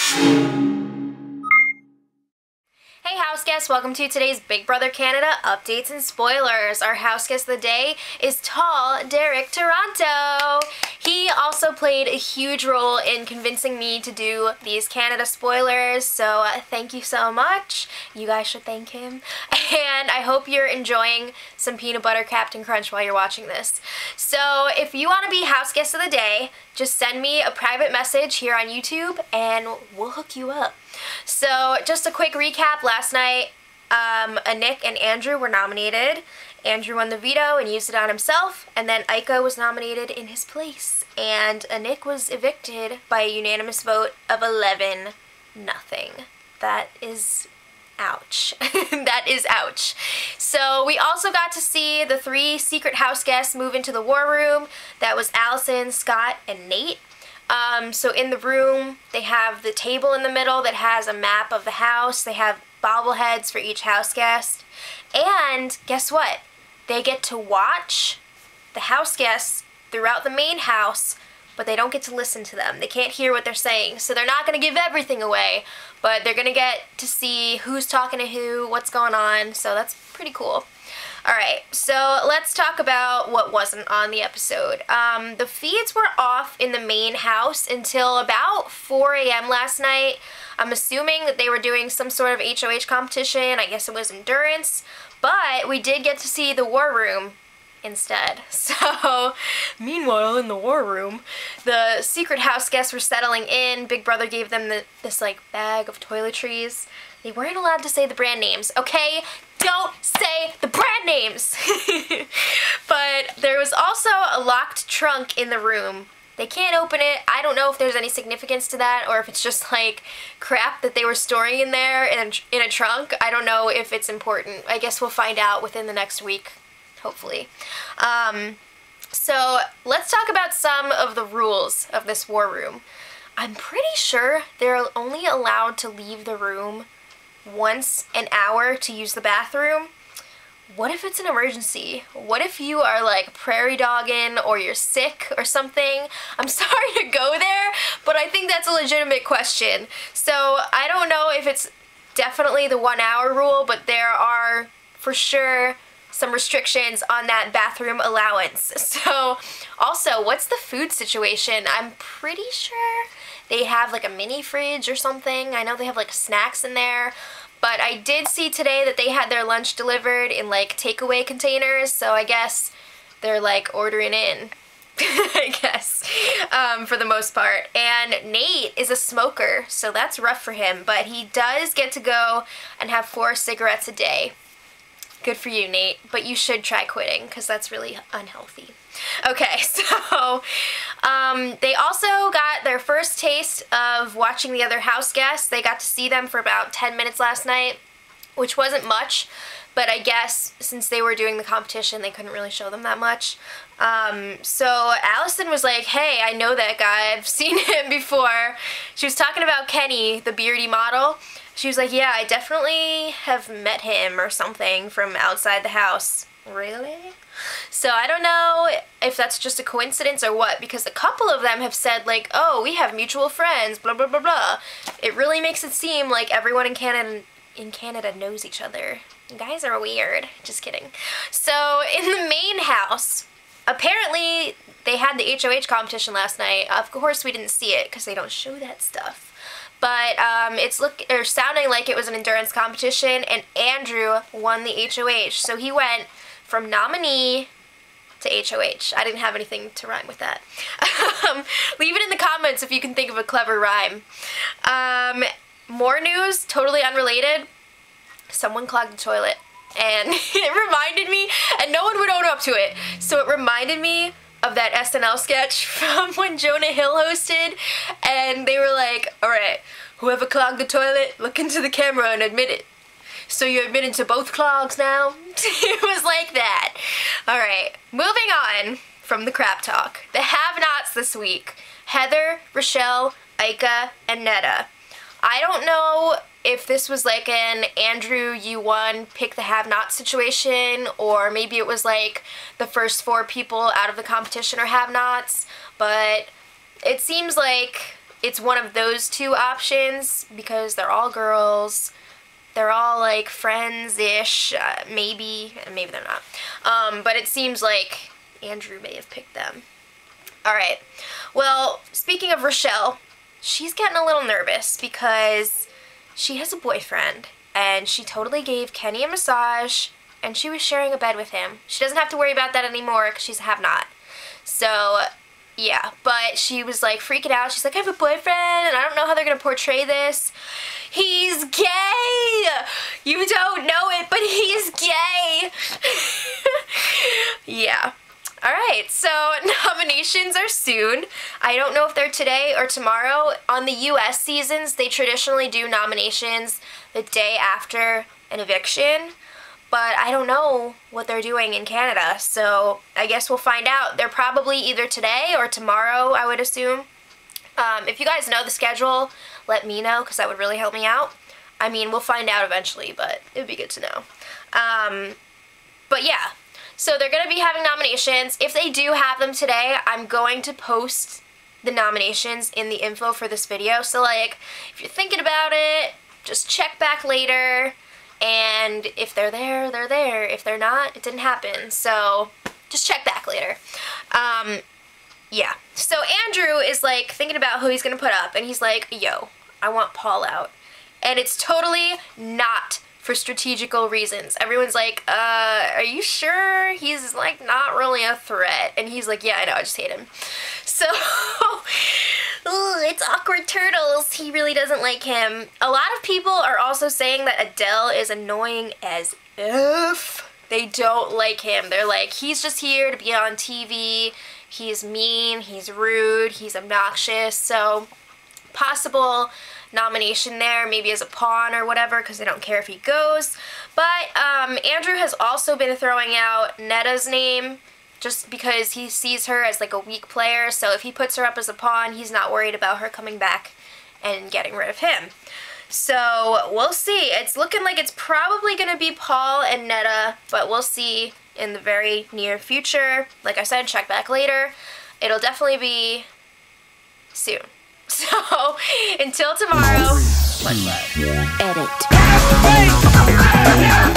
Hey house guests, welcome to today's Big Brother Canada updates and spoilers. Our house guest of the day is Tall Derek Toronto. He also played a huge role in convincing me to do these Canada spoilers, so thank you so much. You guys should thank him. And I hope you're enjoying some peanut butter Captain Crunch while you're watching this. So if you want to be house guest of the day, just send me a private message here on YouTube and we'll hook you up. So just a quick recap, last night Nick and Andrew were nominated. Andrew won the veto and used it on himself, and then Ika was nominated in his place. And Nick was evicted by a unanimous vote of 11-0. That is ouch. That is ouch. So we also got to see the 3 secret house guests move into the war room. That was Allison, Scott, and Nate. So in the room, they have the table in the middle that has a map of the house. They have bobbleheads for each house guest. And guess what? They get to watch the house guests throughout the main house, but they don't get to listen to them. They can't hear what they're saying. So they're not going to give everything away, but they're going to get to see who's talking to who, what's going on. So that's pretty cool. Alright, so let's talk about what wasn't on the episode. The feeds were off in the main house until about 4 a.m. last night. I'm assuming that they were doing some sort of HOH competition. I guess it was endurance. But we did get to see the war room instead. So, meanwhile in the war room, the secret house guests were settling in. Big Brother gave them this like bag of toiletries. They weren't allowed to say the brand names, okay? Don't say the brand names! But there was also a locked trunk in the room. They can't open it. I don't know if there's any significance to that or if it's just like crap that they were storing in there in a trunk. I don't know if it's important. I guess we'll find out within the next week, hopefully. So let's talk about some of the rules of this war room. I'm pretty sure they're only allowed to leave the room once an hour to use the bathroom. What if it's an emergency? What if you are like prairie dogging or you're sick or something? I'm sorry to go there, but I think that's a legitimate question. So I don't know if it's definitely the 1 hour rule, but there are for sure some restrictions on that bathroom allowance. So also, what's the food situation? I'm pretty sure they have like a mini fridge or something. I know they have like snacks in there. But I did see today that they had their lunch delivered in like takeaway containers, so I guess they're like ordering in, I guess, for the most part. And Nate is a smoker, so that's rough for him, but he does get to go and have 4 cigarettes a day. Good for you, Nate, but you should try quitting because that's really unhealthy. Okay, so they also got their first taste of watching the other house guests. They got to see them for about 10 minutes last night, which wasn't much, but I guess since they were doing the competition, they couldn't really show them that much. So Allison was like, hey, I know that guy. I've seen him before. She was talking about Kenny, the beardy model. She was like, yeah, I definitely have met him or something from outside the house. Really? So I don't know if that's just a coincidence or what, because a couple of them have said like, oh, we have mutual friends, blah, blah, blah, blah. It really makes it seem like everyone in Canada knows each other. You guys are weird. Just kidding. So in the main house, apparently they had the HOH competition last night. Of course we didn't see it because they don't show that stuff. But it's sounding like it was an endurance competition, and Andrew won the HOH. So he went from nominee to HOH. I didn't have anything to rhyme with that. Leave it in the comments if you can think of a clever rhyme. More news, totally unrelated. Someone clogged the toilet, and it reminded me, and no one would own up to it, so it reminded me of that SNL sketch from when Jonah Hill hosted, and they were like, alright, whoever clogged the toilet, look into the camera and admit it. So you're admitting to both clogs now? It was like that. Alright, moving on from the crap talk. The have-nots this week. Heather, Rochelle, Ika, and Netta. I don't know if this was like an Andrew, you won, pick the have-not situation, or maybe it was like the first 4 people out of the competition are have-nots, but it seems like it's one of those two options because they're all girls. They're all like friends-ish, maybe they're not. But it seems like Andrew may have picked them. Alright, well, speaking of Rochelle, she's getting a little nervous because she has a boyfriend and she totally gave Kenny a massage and she was sharing a bed with him. She doesn't have to worry about that anymore because she's a have-not. So, yeah, but she was like freaking out. She's like, I have a boyfriend and I don't know how they're going to portray this. He's gay! You don't know it, but he's gay! Yeah. Alright, so nominations are soon. I don't know if they're today or tomorrow. On the US seasons, they traditionally do nominations the day after an eviction, but I don't know what they're doing in Canada, so I guess we'll find out. They're probably either today or tomorrow, I would assume. If you guys know the schedule, let me know, because that would really help me out. I mean, we'll find out eventually, but it would be good to know. But yeah, so they're going to be having nominations. If they do have them today, I'm going to post the nominations in the info for this video. So, like, if you're thinking about it, just check back later. And if they're there, they're there. If they're not, it didn't happen. So, just check back later. Yeah. So Andrew is like thinking about who he's gonna put up, and he's like, yo, I want Paul out. And it's totally not for strategical reasons. Everyone's like, are you sure? He's like not really a threat. And he's like, yeah, I know, I just hate him. So, it's awkward turtles. He really doesn't like him. A lot of people are also saying that Adele is annoying as F. They don't like him. They're like, he's just here to be on TV. He's mean, he's rude, he's obnoxious, so possible nomination there, maybe as a pawn or whatever, because they don't care if he goes. But Andrew has also been throwing out Netta's name just because he sees her as like a weak player, so if he puts her up as a pawn, he's not worried about her coming back and getting rid of him. So we'll see. It's looking like it's probably going to be Paul and Netta, but we'll see in the very near future. Like I said, check back later. It'll definitely be soon. So, until tomorrow, much love. Edit.